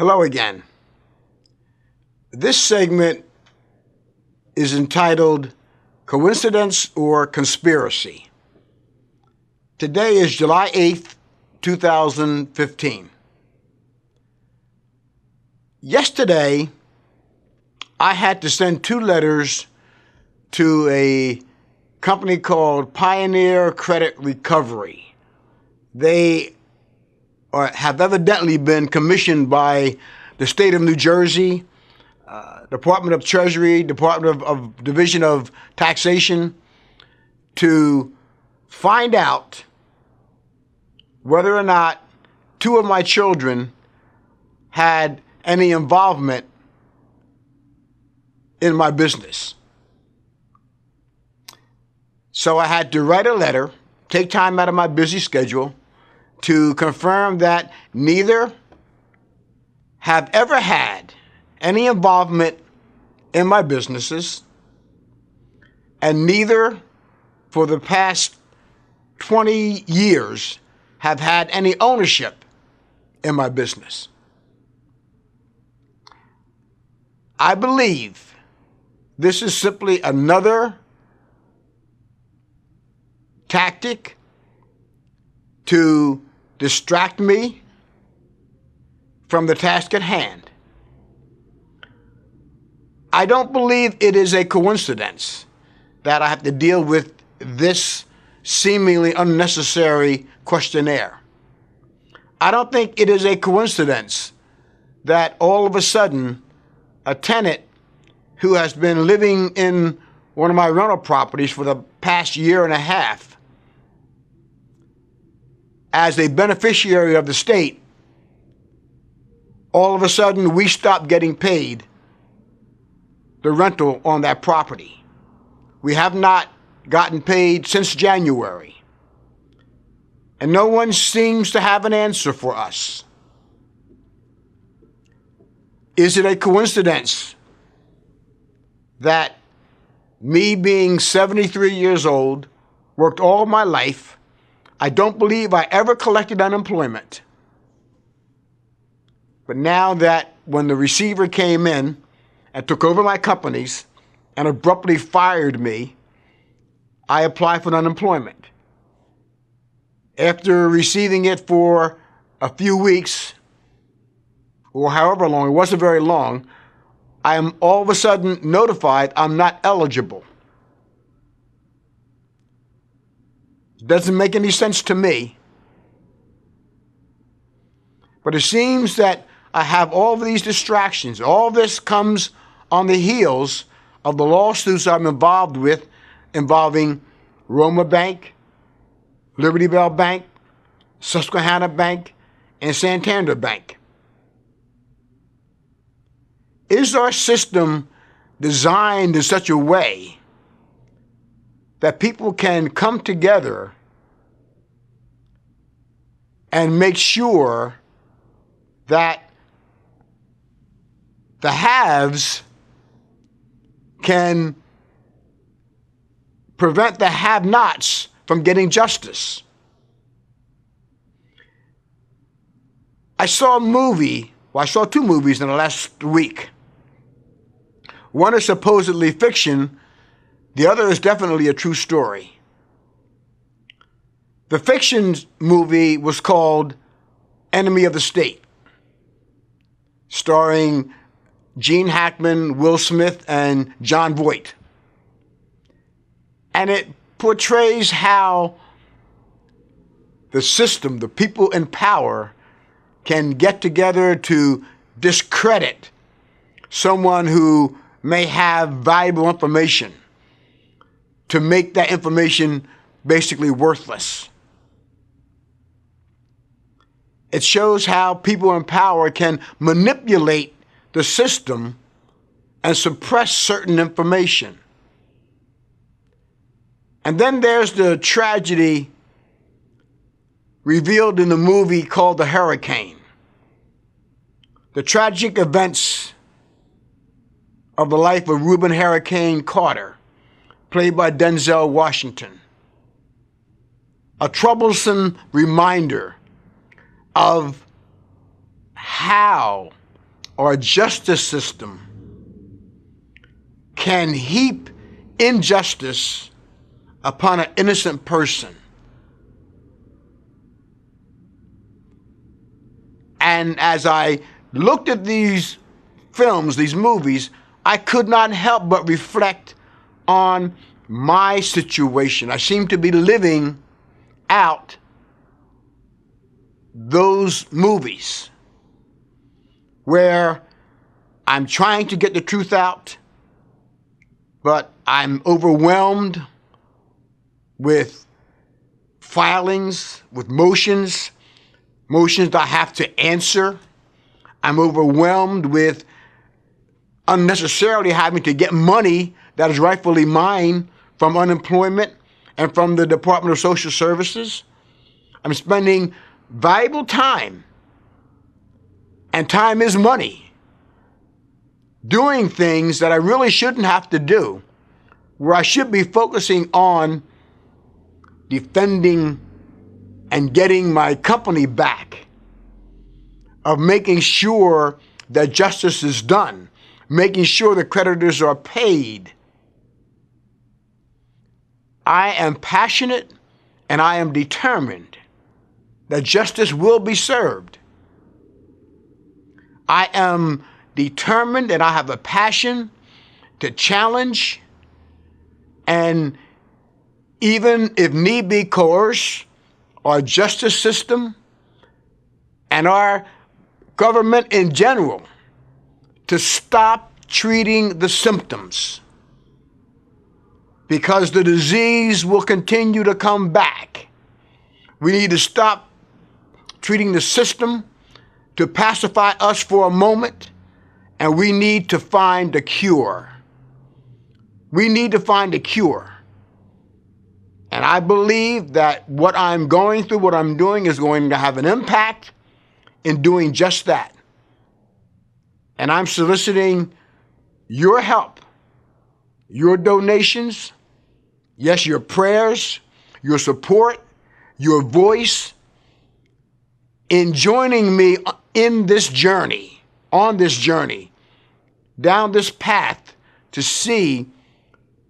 Hello again. This segment is entitled Coincidence or Conspiracy. Today is July 8th, 2015. Yesterday, I had to send 2 letters to a company called Pioneer Credit Recovery. They have evidently been commissioned by the state of New Jersey, Department of Treasury, Department of Division of Taxation, to find out whether or not 2 of my children had any involvement in my business. So I had to write a letter, take time out of my busy schedule, to confirm that neither have ever had any involvement in my businesses, and neither for the past 20 years have had any ownership in my business. I believe this is simply another tactic to distract me from the task at hand. I don't believe it is a coincidence that I have to deal with this seemingly unnecessary questionnaire. I don't think it is a coincidence that all of a sudden a tenant who has been living in one of my rental properties for the past year and a half as a beneficiary of the state, all of a sudden we stop getting paid the rental on that property. We have not gotten paid since January, and no one seems to have an answer for us. Is it a coincidence that me being 73 years old, worked all my life, I don't believe I ever collected unemployment, but now that when the receiver came in and took over my companies and abruptly fired me, I applied for unemployment. After receiving it for a few weeks, or however long, it wasn't very long, I am all of a sudden notified I'm not eligible. Doesn't make any sense to me. But it seems that I have all of these distractions. All this comes on the heels of the lawsuits I'm involved with involving Roma Bank, Liberty Bell Bank, Susquehanna Bank, and Santander Bank. Is our system designed in such a way that people can come together and make sure that the haves can prevent the have-nots from getting justice? I saw I saw 2 movies in the last week. One is supposedly fiction. The other is definitely a true story. The fiction movie was called Enemy of the State, starring Gene Hackman, Will Smith, and Jon Voight. And it portrays how the system, the people in power, can get together to discredit someone who may have valuable information, to make that information basically worthless. It shows how people in power can manipulate the system and suppress certain information. And then there's the tragedy revealed in the movie called The Hurricane. The tragic events of the life of Reuben Hurricane Carter, played by Denzel Washington. A troublesome reminder of how our justice system can heap injustice upon an innocent person. And as I looked at these films, these movies, I could not help but reflect on my situation. I seem to be living out those movies where I'm trying to get the truth out, but I'm overwhelmed with filings, with motions that I have to answer. I'm overwhelmed with unnecessarily having to get money that is rightfully mine from unemployment and from the Department of Social Services. I'm spending valuable time, and time is money, doing things that I really shouldn't have to do, where I should be focusing on defending and getting my company back, of making sure that justice is done, making sure the creditors are paid. I am passionate and I am determined that justice will be served. I am determined and I have a passion to challenge and, even if need be, coerce our justice system and our government in general to stop treating the symptoms, because the disease will continue to come back. We need to stop treating the system to pacify us for a moment, and we need to find a cure. We need to find a cure. And I believe that what I'm going through, what I'm doing, is going to have an impact in doing just that. And I'm soliciting your help, your donations, yes, your prayers, your support, your voice in joining me in this journey, on this journey, down this path to see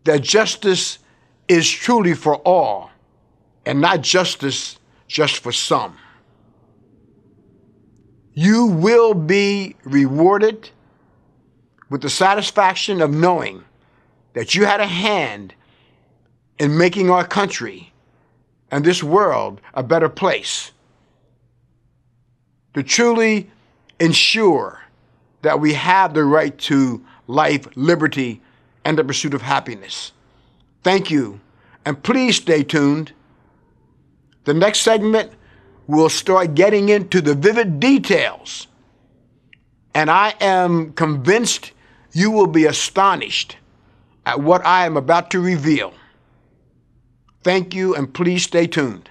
that justice is truly for all and not justice just for some. You will be rewarded with the satisfaction of knowing that you had a hand in making our country and this world a better place, to truly ensure that we have the right to life, liberty, and the pursuit of happiness. Thank you, and please stay tuned. The next segment will start getting into the vivid details, and I am convinced you will be astonished at what I am about to reveal. Thank you, and please stay tuned.